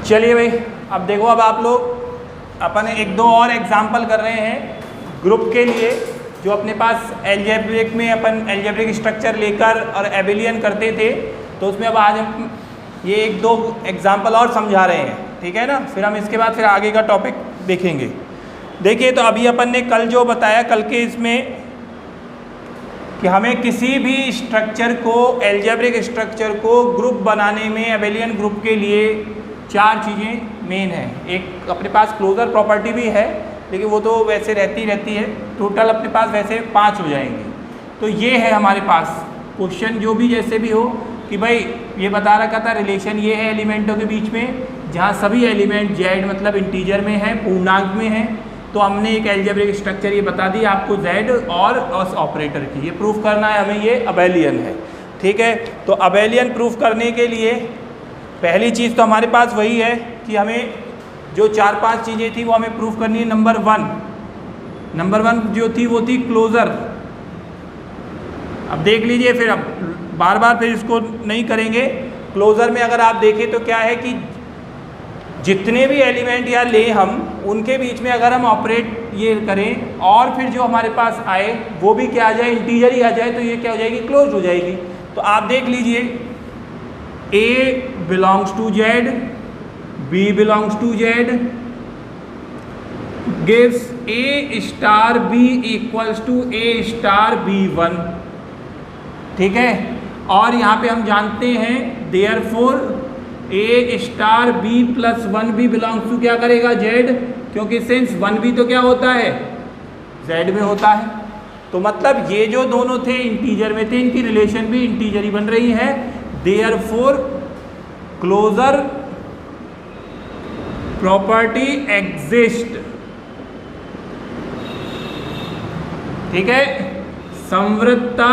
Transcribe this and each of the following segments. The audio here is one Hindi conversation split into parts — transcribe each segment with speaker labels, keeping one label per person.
Speaker 1: चलिए भाई, अब देखो, अब आप लोग अपन एक दो और एग्जाम्पल कर रहे हैं ग्रुप के लिए, जो अपने पास एल्जेब्रिक में अपन एल्जेब्रिक स्ट्रक्चर लेकर और एबिलियन करते थे, तो उसमें अब आज हम ये एक दो एग्जाम्पल और समझा रहे हैं, ठीक है ना। फिर हम इसके बाद फिर आगे का टॉपिक देखेंगे। देखिए, तो अभी अपन ने कल जो बताया, कल के इसमें कि हमें किसी भी स्ट्रक्चर को, एल्जेब्रिक स्ट्रक्चर को ग्रुप बनाने में एबिलियन ग्रुप के लिए चार चीज़ें मेन है। एक अपने पास क्लोजर प्रॉपर्टी भी है, लेकिन वो तो वैसे रहती है। टोटल अपने पास वैसे 5 हो जाएंगे। तो ये है हमारे पास क्वेश्चन, जो भी जैसे भी हो, कि भाई ये बता रखा था रिलेशन ये है एलिमेंटों के बीच में, जहाँ सभी एलिमेंट जेड मतलब इंटीजर में है, पूर्णांक में है। तो हमने एक एल्जेब्रिक स्ट्रक्चर ये बता दी आपको जेड और उस ऑपरेटर की, ये प्रूफ करना है हमें, ये अबेलियन है, ठीक है। तो अबेलियन प्रूफ करने के लिए पहली चीज़ तो हमारे पास वही है कि हमें जो 4-5 चीज़ें थी वो हमें प्रूफ करनी है। नंबर वन जो थी वो थी क्लोजर। अब देख लीजिए, फिर अब बार बार फिर इसको नहीं करेंगे। क्लोजर में अगर आप देखें तो क्या है कि जितने भी एलिमेंट या ले हम, उनके बीच में अगर हम ऑपरेट ये करें और फिर जो हमारे पास आए वो भी क्या आ जाए, इंटीजर ही आ जाए, तो ये क्या हो जाएगी, क्लोज हो जाएगी। तो आप देख लीजिए, A belongs to Z, B belongs to Z gives A star B equals to A star B1, ठीक है। और यहाँ पे हम जानते हैं therefore A star B plus 1 भी बिलोंग्स टू क्या करेगा, Z, क्योंकि सिंस 1 भी तो क्या होता है, Z में होता है। तो मतलब ये जो दोनों थे इंटीजर में थे, इनकी रिलेशन भी इंटीजर ही बन रही है। देयरफॉर क्लोजर प्रॉपर्टी एग्जिस्ट, ठीक है। संवृत्ता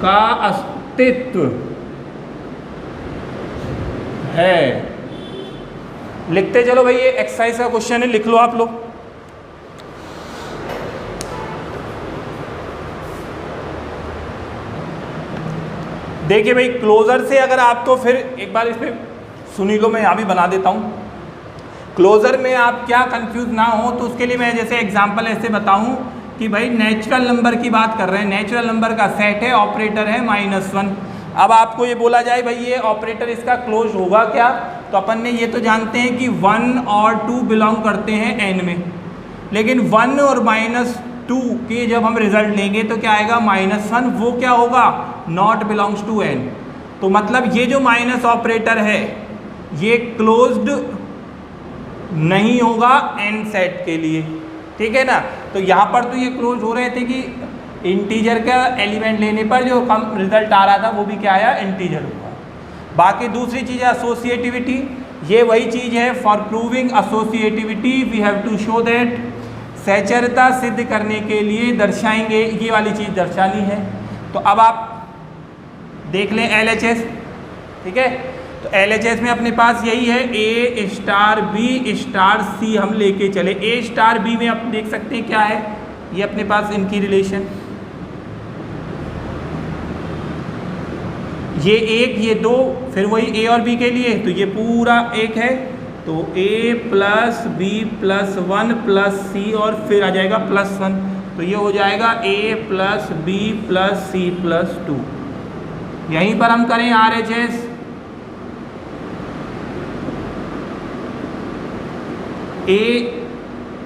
Speaker 1: का अस्तित्व है। लिखते चलो भाई, ये एक्सरसाइज का क्वेश्चन है, लिख लो आप लोग। देखिए भाई, क्लोजर से अगर आपको फिर एक बार इस पे सुनी लो, मैं यहाँ भी बना देता हूँ। क्लोजर में आप क्या कंफ्यूज ना हो, तो उसके लिए मैं जैसे एग्जांपल ऐसे बताऊँ कि भाई नेचुरल नंबर की बात कर रहे हैं, नेचुरल नंबर का सेट है, ऑपरेटर है -1। अब आपको ये बोला जाए भाई ये ऑपरेटर इसका क्लोज होगा क्या, तो अपन ने ये तो जानते हैं कि 1 और 2 बिलोंग करते हैं n में, लेकिन 1 और -2 के जब हम रिजल्ट लेंगे तो क्या आएगा, -1, वो क्या होगा, नॉट बिलोंग्स टू n। तो मतलब ये जो माइनस ऑपरेटर है ये क्लोज्ड नहीं होगा n सेट के लिए, ठीक है ना। तो यहाँ पर तो ये क्लोज हो रहे थे कि इंटीजर का एलिमेंट लेने पर जो कम रिजल्ट आ रहा था वो भी क्या आया, इंटीजर हुआ। बाकी दूसरी चीज़ है एसोसिएटिविटी। ये वही चीज़ है, for proving associativity we have to show that, सहचर्यता सिद्ध करने के लिए दर्शाएंगे, ये वाली चीज़ दर्शानी है। तो अब आप देख लें LHS, ठीक है। तो LHS में अपने पास यही है, A star B star C हम लेके चले। A स्टार B में आप देख सकते हैं क्या है, ये अपने पास इनकी रिलेशन, ये 1 ये 2, फिर वही A और B के लिए तो ये पूरा 1 है। तो A plus B plus 1 plus C और फिर आ जाएगा +1, तो ये हो जाएगा A plus B plus C plus 2। यहीं पर हम करें RHS, A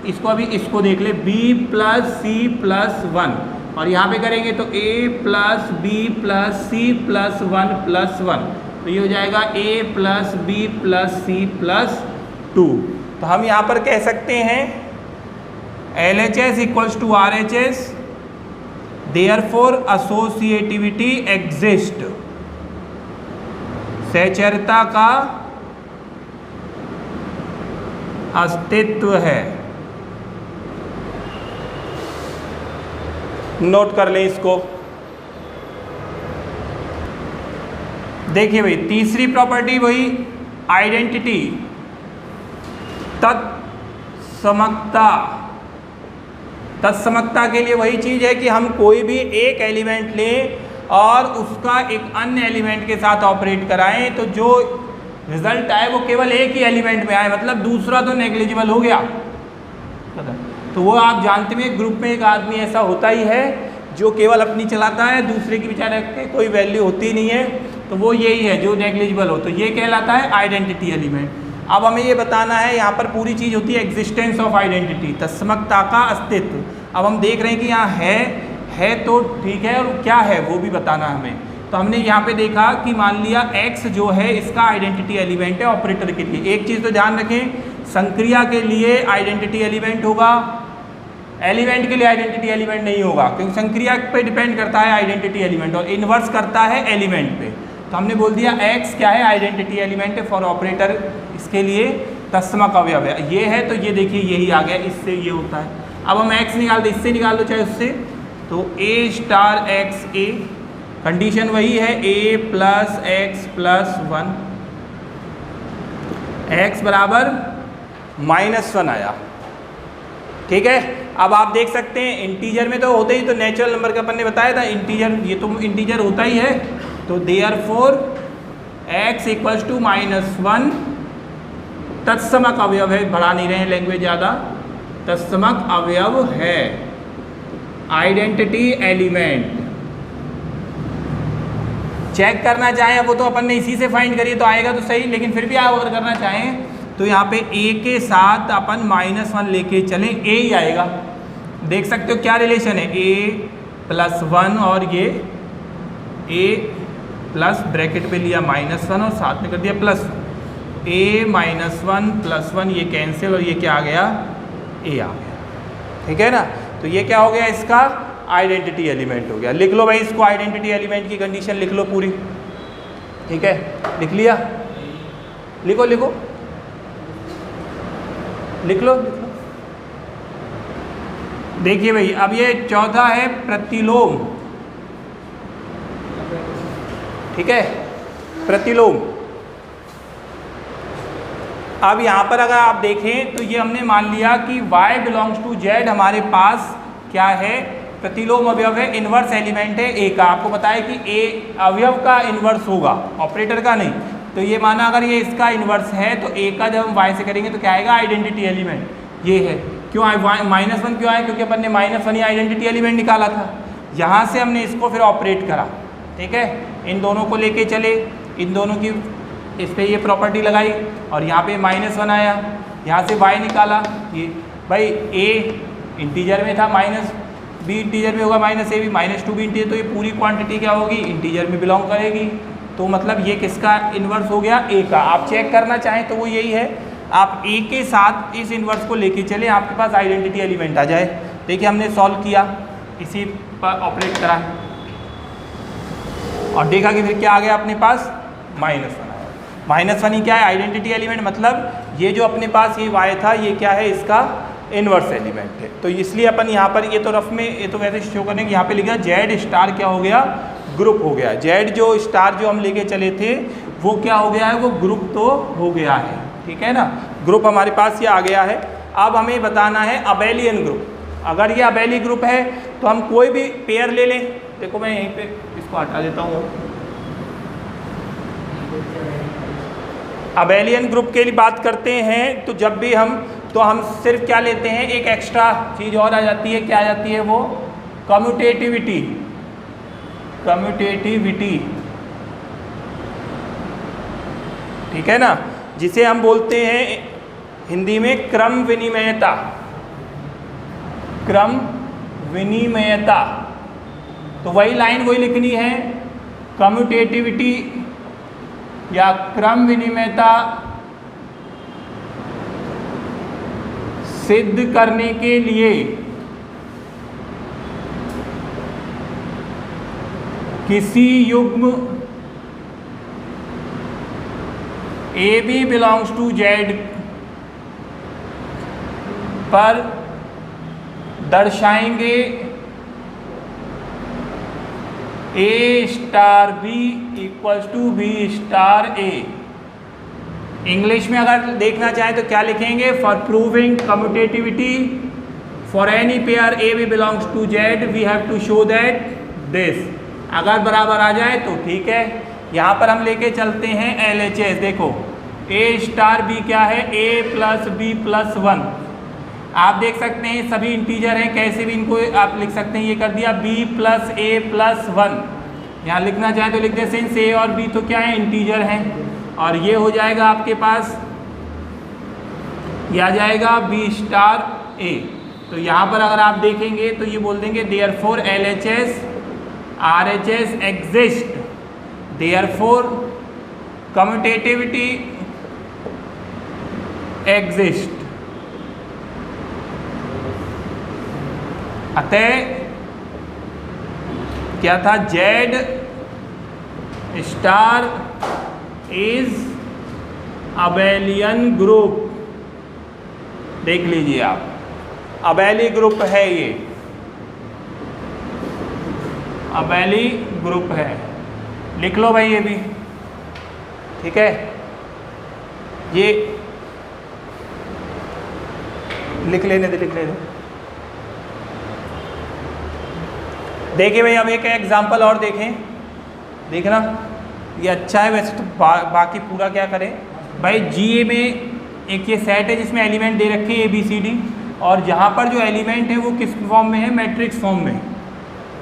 Speaker 1: इसको अभी इसको देख ले, B प्लस C प्लस 1, और यहाँ पे करेंगे तो A plus B plus C plus 1 plus 1, तो ये हो जाएगा A plus B plus C plus 2। तो हम यहाँ पर कह सकते हैं LHS equals to RHS, therefore associativity exist, सहचर्यता का अस्तित्व है। नोट कर लें इसको। देखिए भाई, तीसरी प्रॉपर्टी वही आइडेंटिटी, तत्समकता। तत्समकता के लिए वही चीज़ है कि हम कोई भी एक एलिमेंट लें और उसका एक अन्य एलिमेंट के साथ ऑपरेट कराएं, तो जो रिजल्ट आए वो केवल एक ही एलिमेंट में आए, मतलब दूसरा तो नेग्लिजिबल हो गया। तो वो आप जानते हैं ग्रुप में एक आदमी ऐसा होता ही है जो केवल अपनी चलाता है, दूसरे की बेचारे की कोई वैल्यू होती नहीं है, तो वो यही है जो नेग्लिजिबल हो, तो ये कहलाता है आइडेंटिटी एलिमेंट। अब हमें ये बताना है, यहाँ पर पूरी चीज़ होती है एग्जिस्टेंस ऑफ आइडेंटिटी, तस्मकता का अस्तित्व। अब हम देख रहे हैं कि यहाँ है तो ठीक है, और क्या है वो भी बताना है हमें। तो हमने यहाँ पे देखा कि मान लिया x जो है इसका आइडेंटिटी एलिमेंट है ऑपरेटर के लिए। एक चीज़ तो ध्यान रखें, संक्रिया के लिए आइडेंटिटी एलिमेंट होगा, एलिमेंट के लिए आइडेंटिटी एलिमेंट नहीं होगा, क्योंकि संक्रिया पे डिपेंड करता है आइडेंटिटी एलिमेंट और इन्वर्स करता है एलिमेंट पे। तो हमने बोल दिया x क्या है, आइडेंटिटी एलिमेंट है फॉर ऑपरेटर, इसके लिए तस्मक अवयव है, ये है। तो ये देखिए यही आ गया, इससे ये होता है। अब हम x निकाल दो, इससे निकाल दो चाहे उससे, तो a star x a, condition वही है a plus x plus 1, x बराबर -1 आया, ठीक है। अब आप देख सकते हैं इंटीजर में तो होते ही, तो नेचुरल नंबर का अपन ने बताया था इंटीजर, ये तो इंटीजर होता ही है। तो देयरफॉर x इक्वल्स टू -1 तत्समक अवयव है, बढ़ा नहीं रहे हैं लैंग्वेज ज़्यादा, तत्समक अवयव है आइडेंटिटी एलिमेंट। चेक करना चाहें वो तो अपन ने इसी से फाइंड करी तो आएगा तो सही, लेकिन फिर भी आप अगर करना चाहें तो यहाँ पे a के साथ अपन -1 लेके चलें, a ही आएगा। देख सकते हो क्या रिलेशन है, a प्लस 1 और ये a प्लस ब्रैकेट पे लिया -1 और साथ में कर दिया प्लस, a -1 प्लस 1 ये कैंसिल और ये क्या आ गया, a आ गया, ठीक है ना। तो ये क्या हो गया, इसका आइडेंटिटी एलिमेंट हो गया। लिख लो भाई इसको, आइडेंटिटी एलिमेंट की कंडीशन लिख लो पूरी, ठीक है। लिख लिया, लिखो लिखो लिख लो। देखिए भाई अब ये चौथा है प्रतिलोम, ठीक है, प्रतिलोम। अब यहाँ पर अगर आप देखें तो ये हमने मान लिया कि y बिलोंग्स टू z हमारे पास क्या है, प्रतिलोम अवयव है, इन्वर्स एलिमेंट है a का। आपको बताया कि a अवयव का इन्वर्स होगा, ऑपरेटर का नहीं। तो ये माना अगर ये इसका इन्वर्स है तो a का जब हम y से करेंगे तो क्या आएगा, आइडेंटिटी एलिमेंट ये है। क्यों -1 क्यों आया, क्योंकि अपन ने -1 ही आइडेंटिटी एलिमेंट निकाला था। यहाँ से हमने इसको फिर ऑपरेट करा, ठीक है, इन दोनों को लेके चले, इन दोनों की इस पर ये प्रॉपर्टी लगाई और यहाँ पे -1 आया, यहाँ से y निकाला। ये भाई a इंटीजर में था, b इंटीजर में होगा, -a भी, -2 भी इंटीजर, तो ये पूरी क्वांटिटी क्या होगी, इंटीजर में बिलोंग करेगी। तो मतलब ये किसका इन्वर्स हो गया, a का। आप चेक करना चाहें तो वो यही है, आप a के साथ इस इन्वर्स को लेके चले, आपके पास आइडेंटिटी एलिमेंट आ जाए। देखिए हमने सॉल्व किया, इसी पर ऑपरेट करा और देखा कि फिर क्या आ गया अपने पास, -1 ही क्या है, आइडेंटिटी एलिमेंट। मतलब ये जो अपने पास ये y था ये क्या है, इसका इन्वर्स एलिमेंट है। तो इसलिए अपन यहाँ पर ये तो रफ में ये तो वैसे शो करने के यहाँ पे लिखा जेड स्टार क्या हो गया, ग्रुप हो गया। जेड जो स्टार जो हम लेके चले थे वो क्या हो गया है, वो ग्रुप तो हो गया है, ठीक है ना, ग्रुप हमारे पास ये आ गया है। अब हमें बताना है अबेलियन ग्रुप। अगर ये अबेली ग्रुप है तो हम कोई भी पेयर ले लें। देखो मैं यहीं पे इसको हटा देता हूँ। अबेलियन ग्रुप के लिए बात करते हैं तो जब भी हम सिर्फ क्या लेते हैं, एक एक्स्ट्रा चीज़ और आ जाती है, क्या आ जाती है वो, कम्यूटेटिविटी। ठीक है ना, जिसे हम बोलते हैं हिंदी में क्रम विनिमयता। तो वही लाइन वही लिखनी है, कम्यूटेटिविटी या क्रम विनिमयता सिद्ध करने के लिए किसी युग्म AB बिलोंग्स टू Z पर दर्शाएंगे A star B equals to B star A। English में अगर देखना चाहें तो क्या लिखेंगे, for proving commutativity for any pair A B belongs to Z we have to show that this. अगर बराबर आ जाए तो ठीक है। यहाँ पर हम लेके चलते हैं LHS। देखो ए स्टार बी क्या है, ए प्लस बी प्लस 1। आप देख सकते हैं सभी इंटीजर हैं, कैसे भी इनको आप लिख सकते हैं। ये कर दिया बी प्लस ए प्लस 1, यहाँ लिखना चाहे तो लिख दे। सिंस ए और बी तो क्या है, इंटीजर हैं, और ये हो जाएगा आपके पास, ये आ जाएगा बी स्टार ए। तो यहाँ पर अगर आप देखेंगे तो ये बोल देंगे therefore LHS RHS exist, therefore commutativity exist. अतः क्या था, Z star is abelian group. देख लीजिए आप, अबेली ग्रुप है, ये अबेली ग्रुप है, लिख लो भाई ये भी, ठीक है। ये लिख लेने दे, लिख लेने। देखिए भाई, अब एक एग्जांपल और देखें, देखना ये अच्छा है वैसे तो। बाकी पूरा क्या करें भाई, जीए में एक ये सेट है जिसमें एलिमेंट दे रखे हैं ABCD, और जहाँ पर जो एलिमेंट है वो किस फॉर्म में है, मैट्रिक्स फॉर्म में,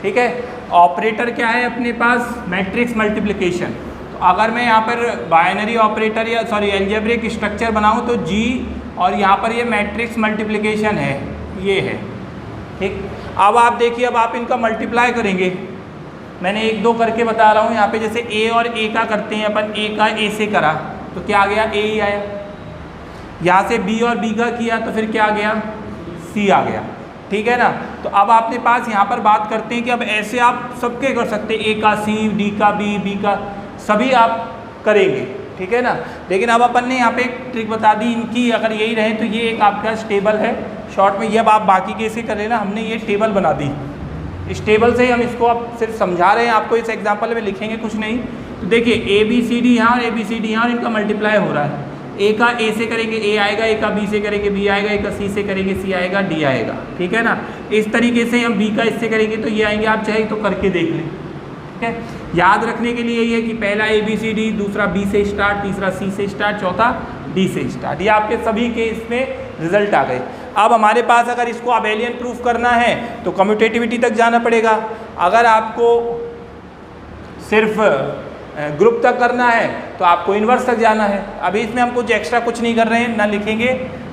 Speaker 1: ठीक है। ऑपरेटर क्या है अपने पास, मैट्रिक्स मल्टीप्लिकेशन। तो अगर मैं यहाँ पर बाइनरी ऑपरेटर या अलजेब्रिक स्ट्रक्चर बनाऊँ तो जी, और यहाँ पर ये मैट्रिक्स मल्टीप्लिकेशन है, ये है, ठीक। अब आप देखिए, अब आप इनका मल्टीप्लाई करेंगे, मैंने 1 2 करके बता रहा हूँ। यहाँ पे जैसे ए और ए का करते हैं अपन, ए का ए से करा तो क्या आ गया, ए ही आया। यहाँ से बी और बी का किया तो फिर क्या आ गया, सी आ गया, ठीक है ना। तो अब आपके पास यहाँ पर बात करते हैं कि अब ऐसे आप सबके कर सकते हैं, ए का सी, डी का बी, बी का सभी आप करेंगे, ठीक है ना। लेकिन अब अपन ने यहाँ पे एक ट्रिक बता दी इनकी, अगर यही रहे तो ये एक आपका टेबल है शॉर्ट में। ये अब आप बाकी कैसे कर लेना, हमने ये टेबल बना दी, इस टेबल से ही हम इसको अब सिर्फ समझा रहे हैं आपको, इस एग्जांपल में लिखेंगे कुछ नहीं। तो देखिए ABCD यहाँ और ABCD यहाँ, और इनका मल्टीप्लाई हो रहा है। ए का ए से करेंगे ए आएगा, ए का बी से करेंगे बी आएगा, ए का सी से करेंगे सी आएगा, डी आएगा, ठीक है ना। इस तरीके से हम बी का इससे करेंगे तो ये आएंगे, आप चाहे तो करके देख लें, ठीक है। याद रखने के लिए ये है कि पहला ABCD, दूसरा बी से स्टार्ट, तीसरा सी से स्टार्ट, चौथा डी से स्टार्ट। ये आपके सभी के इसमें रिजल्ट आ गए। अब हमारे पास अगर इसको अबेलियन प्रूफ करना है तो कम्यूटेटिविटी तक जाना पड़ेगा। अगर आपको सिर्फ ग्रुप तक करना है तो आपको इन्वर्स तक जाना है। अभी इसमें हम कुछ एक्स्ट्रा कुछ नहीं कर रहे हैं, ना लिखेंगे,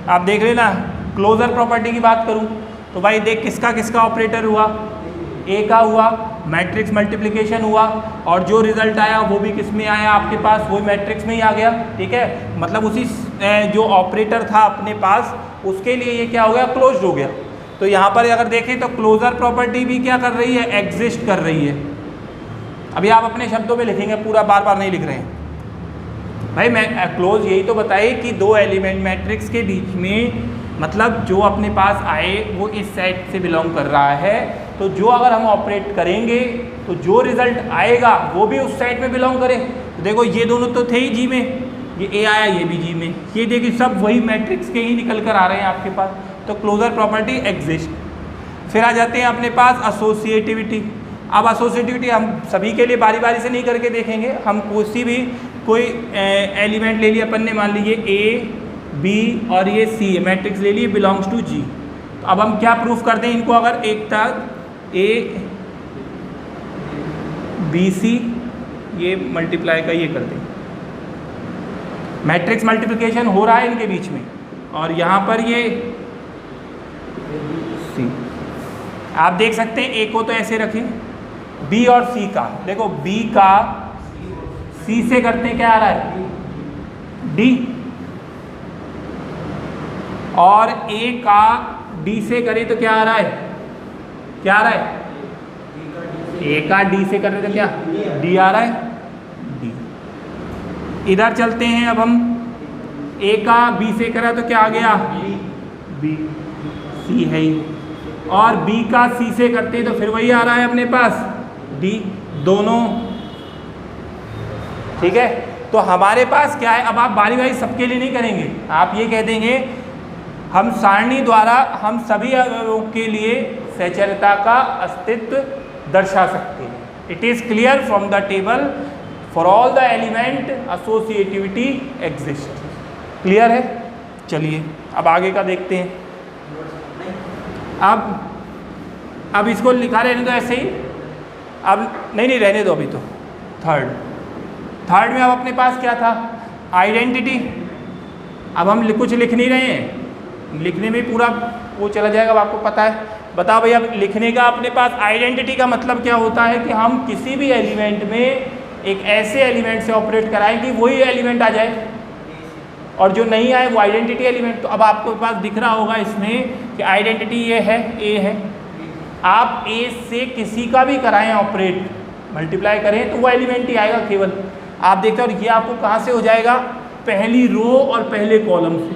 Speaker 1: आप देख लेना। क्लोजर प्रॉपर्टी की बात करूं तो भाई देख किसका किसका ऑपरेटर हुआ, ए का हुआ, मैट्रिक्स मल्टीप्लिकेशन हुआ, और जो रिजल्ट आया वो भी किस में आया आपके पास, वही मैट्रिक्स में ही आ गया, ठीक है। मतलब उसी जो ऑपरेटर था अपने पास उसके लिए ये क्या हो गया, क्लोज्ड हो गया। तो यहाँ पर अगर देखें तो क्लोजर प्रॉपर्टी भी क्या कर रही है, एग्जिस्ट कर रही है। अभी आप अपने शब्दों में लिखेंगे, पूरा बार बार नहीं लिख रहे हैं भाई। मैं क्लोज यही तो बताइए कि दो एलिमेंट मैट्रिक्स के बीच में, मतलब जो अपने पास आए वो इस सेट से बिलोंग कर रहा है, तो जो अगर हम ऑपरेट करेंगे तो जो रिजल्ट आएगा वो भी उस सेट में बिलोंग करे। तो देखो ये दोनों तो थे ही जी में, ये ए आया ये भी जी में, ये देखिए सब वही मैट्रिक्स के ही निकल कर आ रहे हैं आपके पास। तो क्लोजर प्रॉपर्टी एग्जिस्ट। फिर आ जाते हैं अपने पास एसोसिएटिविटी। अब एसोसिएटिविटी हम सभी के लिए बारी बारी से नहीं करके देखेंगे, हम कोई एलिमेंट ले लिए अपन ने, मान लीजिए ए बी और ये सी मैट्रिक्स ले लिए, बिलोंग्स टू जी। तो अब हम क्या प्रूफ करते हैं इनको, अगर एक था ए बी सी, ये मल्टीप्लाई का ये करते हैं, मैट्रिक्स मल्टीप्लिकेशन हो रहा है इनके बीच में, और यहाँ पर ये सी। आप देख सकते हैं ए को तो ऐसे रखें, बी और सी का देखो, बी का सी से करते हैं क्या आ रहा है, डी, और ए का डी से करें तो क्या आ रहा है, क्या आ रहा है, ए का डी से कर रहे तो क्या डी आ रहा है, डी। इधर चलते हैं अब हम, ए का बी से करा तो क्या आ गया, बी, सी है ही, और बी का सी से करते हैं तो फिर वही आ रहा है अपने पास, डी, दोनों, ठीक है। तो हमारे पास क्या है, अब आप बारी बारी सबके लिए नहीं करेंगे, आप ये कह देंगे हम सारणी द्वारा हम सभी अवयवों के लिए सहचर्यता का अस्तित्व दर्शा सकते हैं। It is clear from the table, for all the element associativity exist. Clear है? चलिए अब आगे का देखते हैं। अब इसको लिखा रहने दो ऐसे ही, अब नहीं रहने दो अभी तो। थर्ड में अब अपने पास क्या था? आइडेंटिटी। अब हम कुछ लिख नहीं रहे हैं, लिखने में पूरा वो चला जाएगा, अब आपको पता है। बताओ भैया, अब लिखने का अपने पास आइडेंटिटी का मतलब क्या होता है कि हम किसी भी एलिमेंट में एक ऐसे एलिमेंट से ऑपरेट कराएं कि वही एलिमेंट आ जाए, और जो नहीं आए वो आइडेंटिटी एलिमेंट। तो अब आपको पास दिख रहा होगा इसमें कि आइडेंटिटी ये है, ए है। आप ए से किसी का भी कराएं ऑपरेट, मल्टीप्लाई करें तो वो एलिमेंट ही आएगा केवल। आप देखते हो, और ये आपको कहाँ से हो जाएगा? पहली रो और पहले कॉलम से,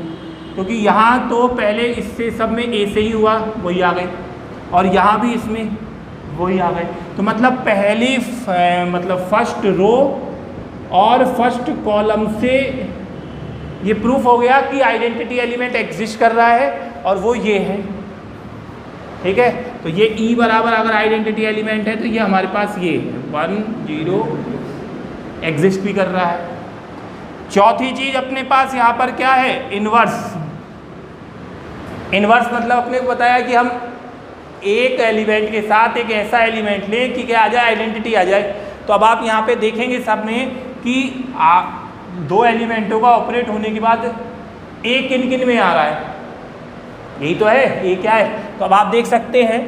Speaker 1: क्योंकि यहाँ तो पहले इससे सब में ए से ही हुआ, वही आ गए, और यहाँ भी इसमें वही आ गए। तो मतलब पहली मतलब फर्स्ट रो और फर्स्ट कॉलम से ये प्रूफ हो गया कि आइडेंटिटी एलिमेंट एग्जिस्ट कर रहा है, और वो ये है। ठीक है, तो ये ई बराबर अगर आइडेंटिटी एलिमेंट है तो ये हमारे पास ये 1 0 एग्जिस्ट भी कर रहा है। चौथी चीज अपने पास यहाँ पर क्या है? इन्वर्स। इन्वर्स मतलब अपने को बताया कि हम एक एलिमेंट के साथ एक ऐसा एलिमेंट लें कि क्या आ जाए? आइडेंटिटी आ जाए। तो अब आप यहाँ पे देखेंगे सब में कि दो एलिमेंटों का ऑपरेट होने के बाद ए किन किन में आ रहा है, यही तो है, ये क्या है? तो अब आप देख सकते हैं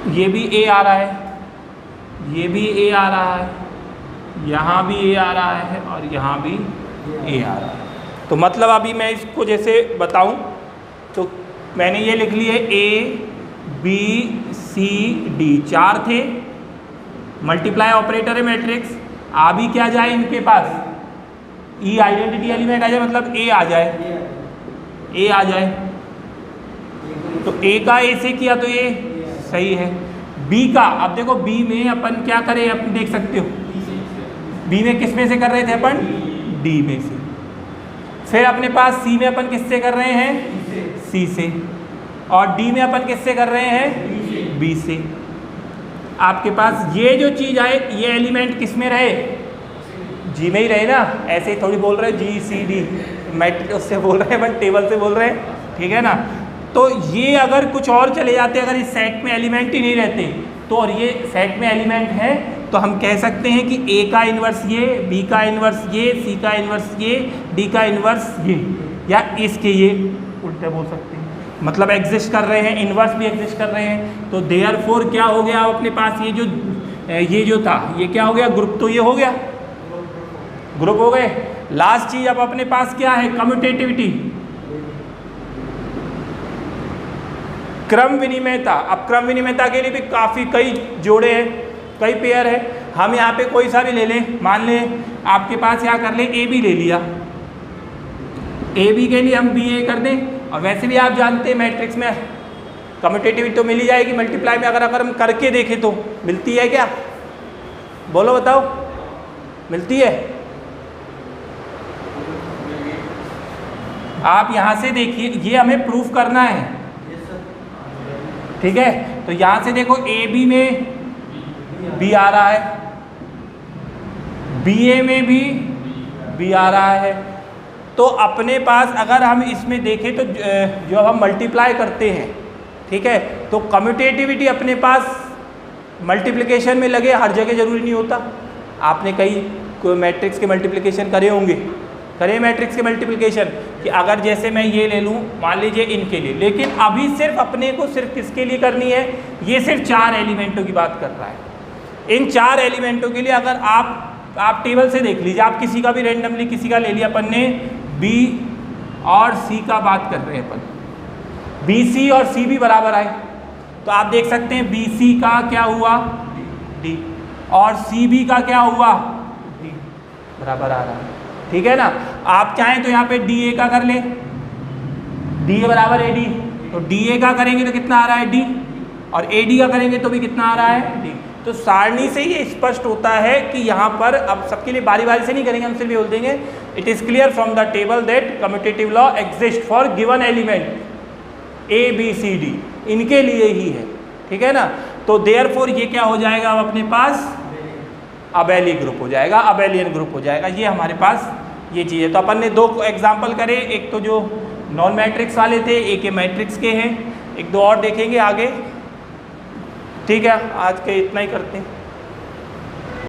Speaker 1: ये भी ए आ रहा है, ये भी ए आ रहा है, यहाँ भी ए आ रहा है, और यहाँ भी ए आ रहा है। तो मतलब अभी मैं इसको जैसे बताऊं तो मैंने ये लिख लिए ए बी सी डी, 4 थे, मल्टीप्लाई ऑपरेटर है मैट्रिक्स। आ भी क्या जाए इनके पास? ई आइडेंटिटी एलिमेंट आ जाए, मतलब ए आ जाए, ए आ जाए। तो ए का ए से किया तो ये सही है। बी का, अब देखो बी में अपन क्या करें, अपन देख सकते हो बी में किस में से कर रहे थे अपन? डी में से। फिर अपने पास सी में अपन किससे कर रहे हैं? सी से। और डी में अपन किससे कर रहे हैं? बी से। आपके पास ये जो चीज़ आए, ये एलिमेंट किस में रहे? जी में ही रहे ना। ऐसे ही थोड़ी बोल रहे हैं जी सी डी, मैट्रिक्स उससे बोल रहे हैं, अपन टेबल से बोल रहे हैं, ठीक है ना। तो ये अगर कुछ और चले जाते, अगर इस सेट में एलिमेंट ही नहीं रहते तो, और ये सेट में एलिमेंट है, तो हम कह सकते हैं कि ए का इन्वर्स ये, बी का इन्वर्स ये, सी का इन्वर्स ये, डी का इन्वर्स ये, या इसके ये उल्टे बोल सकते हैं। मतलब एग्जिस्ट कर रहे हैं, इन्वर्स भी एग्जिस्ट कर रहे हैं। तो देयरफॉर क्या हो गया अपने पास? ये जो था ये क्या हो गया? ग्रुप। तो ये हो गया, ग्रुप हो गए। लास्ट चीज अब अपने पास क्या है? कम्यूटेटिविटी, क्रम विनिमयता। अब क्रम विनिमयता के लिए भी काफ़ी कई जोड़े हैं, कई पेयर है। हम यहाँ पे कोई सा भी ले लें, मान लें आपके पास क्या कर लें, ए बी ले लिया, ए बी के लिए हम बी ए कर दें। और वैसे भी आप जानते हैं मैट्रिक्स में कम्यूटेटिविटी तो मिल ही जाएगी, मल्टीप्लाई में अगर हम करके देखें तो मिलती है क्या? बोलो बताओ, मिलती है? आप यहाँ से देखिए, ये हमें प्रूफ करना है, ठीक है। तो यहाँ से देखो ए बी में बी आ रहा है, बी ए में भी बी आ रहा है। तो अपने पास अगर हम इसमें देखें तो जो हम मल्टीप्लाई करते हैं, ठीक है, तो कम्यूटेटिविटी अपने पास मल्टीप्लिकेशन में लगे, हर जगह जरूरी नहीं होता। आपने कई मैट्रिक्स के मल्टीप्लिकेशन करे होंगे, करे मैट्रिक्स के मल्टीप्लिकेशन, कि अगर जैसे मैं ये ले लूँ मान लीजिए इनके लिए, लेकिन अभी सिर्फ अपने को सिर्फ किसके लिए करनी है? ये सिर्फ 4 एलिमेंटों की बात कर रहा है। इन 4 एलिमेंटों के लिए अगर आप टेबल से देख लीजिए, आप किसी का भी रेंडमली किसी का ले लिया अपन ने, बी और सी का बात कर रहे हैं अपन, बी सी और सी भी बराबर आए, तो आप देख सकते हैं बी सी का क्या हुआ? डी, और सी बी का क्या हुआ? डी, बराबर आ रहा है, ठीक है ना। आप चाहें तो यहाँ पे डी ए का कर ले, डी ए बराबर ए डी, तो डी ए का करेंगे तो कितना आ रहा है? डी, और ए डी का करेंगे तो भी कितना आ रहा है? डी। तो सारणी से ये स्पष्ट होता है कि यहाँ पर, अब सबके लिए बारी बारी से नहीं करेंगे, हम सिर्फ बोल देंगे, it is clear from the table that commutative law exist for given element A B C D, इनके लिए ही है, ठीक है ना। तो देयरफॉर ये क्या हो जाएगा अब अपने पास अबेली ग्रुप हो जाएगा, अबेलियन ग्रुप हो जाएगा। ये हमारे पास ये चीज़ है। तो अपन ने दो एग्जाम्पल करे, एक तो जो नॉन मैट्रिक्स वाले थे, एक ये मैट्रिक्स के हैं, एक दो और देखेंगे आगे। ठीक है, आज के इतना ही करते हैं।